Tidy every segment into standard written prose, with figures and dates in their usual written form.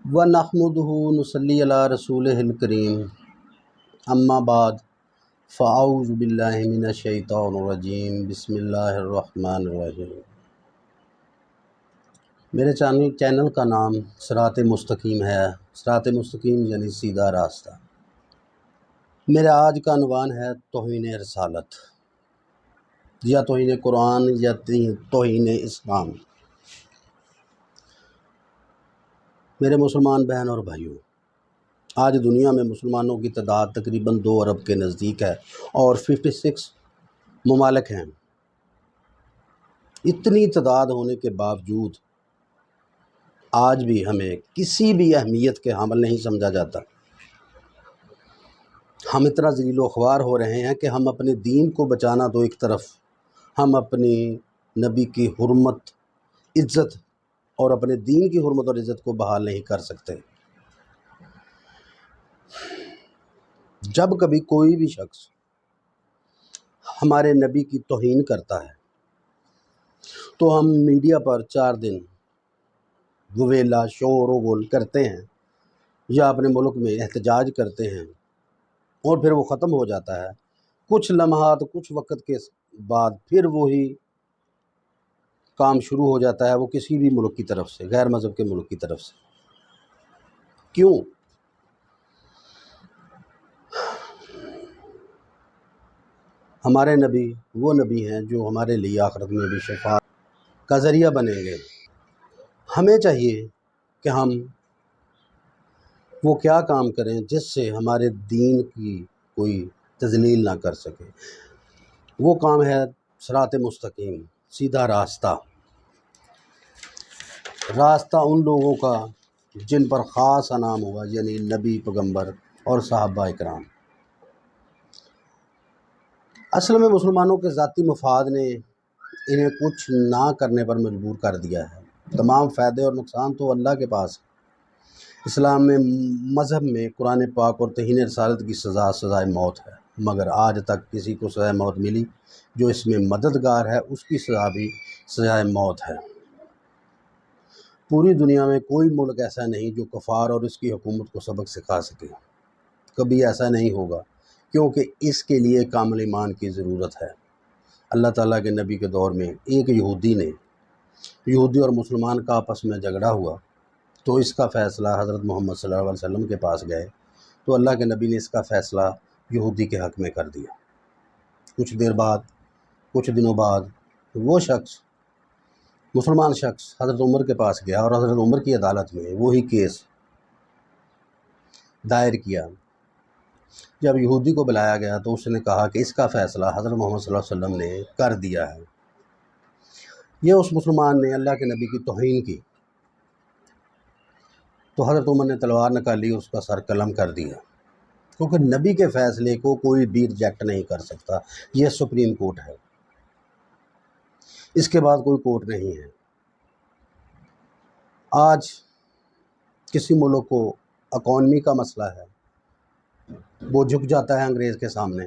ونحمدہ نصلی علی رسولہ الکریم اما بعد فاعوذ باللہ من الشیطان الرجیم بسم اللہ الرحمن الرحیم۔ میرے چینل کا نام صراط مستقیم ہے۔ صراط مستقیم یعنی سیدھا راستہ۔ میرا آج کا عنوان ہے توہین رسالت، یا توہین قرآن، یا توہین اسلام۔ میرے مسلمان بہن اور بھائیوں، آج دنیا میں مسلمانوں کی تعداد تقریباً 2 ارب کے نزدیک ہے اور 56 ممالک ہیں۔ اتنی تعداد ہونے کے باوجود آج بھی ہمیں کسی بھی اہمیت کے حامل نہیں سمجھا جاتا۔ ہم اتنا ذلیل و خوار ہو رہے ہیں کہ ہم اپنے دین کو بچانا تو ایک طرف، ہم اپنی نبی کی حرمت، عزت اور اپنے دین کی حرمت اور عزت کو بحال نہیں کر سکتے۔ جب کبھی کوئی بھی شخص ہمارے نبی کی توہین کرتا ہے تو ہم میڈیا پر 4 دن گویلا شور و گول کرتے ہیں یا اپنے ملک میں احتجاج کرتے ہیں اور پھر وہ ختم ہو جاتا ہے۔ کچھ لمحات، کچھ وقت کے بعد پھر وہی کام شروع ہو جاتا ہے، وہ کسی بھی ملک کی طرف سے، غیر مذہب کے ملک کی طرف سے۔ کیوں؟ ہمارے نبی وہ نبی ہیں جو ہمارے لیے آخرت میں بھی شفاعت کا ذریعہ بنیں گے۔ ہمیں چاہیے کہ ہم وہ کیا کام کریں جس سے ہمارے دین کی کوئی تذلیل نہ کر سکے۔ وہ کام ہے صراط مستقیم، سیدھا راستہ۔ راستہ ان لوگوں کا جن پر خاص انعام ہوا، یعنی نبی، پیغمبر اور صحابہ اکرام۔ اصل میں مسلمانوں کے ذاتی مفاد نے انہیں کچھ نہ کرنے پر مجبور کر دیا ہے۔ تمام فائدے اور نقصان تو اللہ کے پاس ہے۔ اسلام میں، مذہب میں، قرآن پاک اور توہین رسالت کی سزا سزائے موت ہے، مگر آج تک کسی کو سزائے موت ملی جو اس میں مددگار ہے، اس کی سزا بھی سزائے موت ہے۔ پوری دنیا میں کوئی ملک ایسا نہیں جو کفار اور اس کی حکومت کو سبق سکھا سکے۔ کبھی ایسا نہیں ہوگا، کیونکہ اس کے لیے کامل ایمان کی ضرورت ہے۔ اللہ تعالیٰ کے نبی کے دور میں ایک یہودی اور مسلمان کا آپس میں جھگڑا ہوا تو اس کا فیصلہ حضرت محمد صلی اللہ علیہ وسلم کے پاس گئے تو اللہ کے نبی نے اس کا فیصلہ یہودی کے حق میں کر دیا۔ کچھ دنوں بعد وہ شخص، مسلمان شخص، حضرت عمر کے پاس گیا اور حضرت عمر کی عدالت میں وہی کیس دائر کیا۔ جب یہودی کو بلایا گیا تو اس نے کہا کہ اس کا فیصلہ حضرت محمد صلی اللہ علیہ وسلم نے کر دیا ہے۔ یہ اس مسلمان نے اللہ کے نبی کی توہین کی تو حضرت عمر نے تلوار نکالی اور اس کا سر قلم کر دیا، کیونکہ نبی کے فیصلے کو کوئی بھی ریجیکٹ نہیں کر سکتا۔ یہ سپریم کورٹ ہے، اس کے بعد کوئی کورٹ نہیں ہے۔ آج کسی ملک کو اکانومی کا مسئلہ ہے، وہ جھک جاتا ہے انگریز کے سامنے۔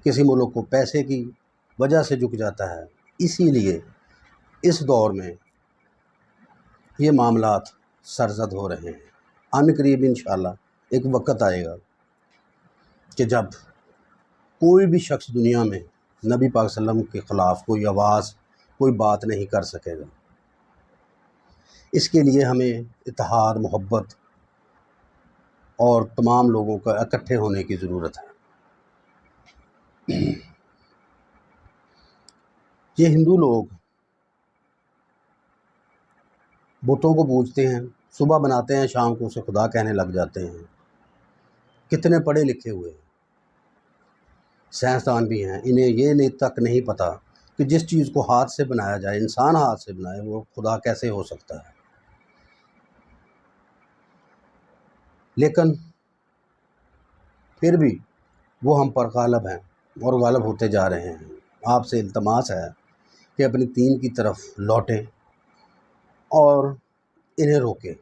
کسی ملک کو پیسے کی وجہ سے جھک جاتا ہے۔ اسی لیے اس دور میں یہ معاملات سرزد ہو رہے ہیں۔ ان قریب انشاءاللہ ایک وقت آئے گا کہ جب کوئی بھی شخص دنیا میں نبی پاک صلی اللہ علیہ وسلم کے خلاف کوئی آواز، کوئی بات نہیں کر سکے گا۔ اس کے لیے ہمیں اتحاد، محبت اور تمام لوگوں کا اکٹھے ہونے کی ضرورت ہے۔ یہ ہندو لوگ بتوں کو پوجتے ہیں، صبح بناتے ہیں، شام کو اسے خدا کہنے لگ جاتے ہیں۔ کتنے پڑھے لکھے ہوئے ہیں، سائنسدان بھی ہیں، انہیں یہ تک نہیں پتہ کہ جس چیز کو ہاتھ سے بنایا جائے، انسان ہاتھ سے بنائے، وہ خدا کیسے ہو سکتا ہے۔ لیکن پھر بھی وہ ہم پر غالب ہیں اور غالب ہوتے جا رہے ہیں۔ آپ سے التماس ہے کہ اپنی دین کی طرف لوٹیں اور انہیں روکیں۔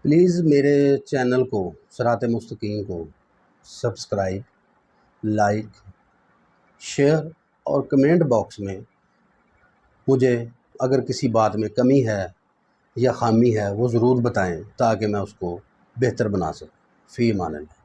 پلیز میرے چینل کو، صراط مستقیم کو سبسکرائب، لائک، شیئر اور کمنٹ باکس میں مجھے اگر کسی بات میں کمی ہے یا خامی ہے وہ ضرور بتائیں تاکہ میں اس کو بہتر بنا سکوں۔ فی امان اللہ۔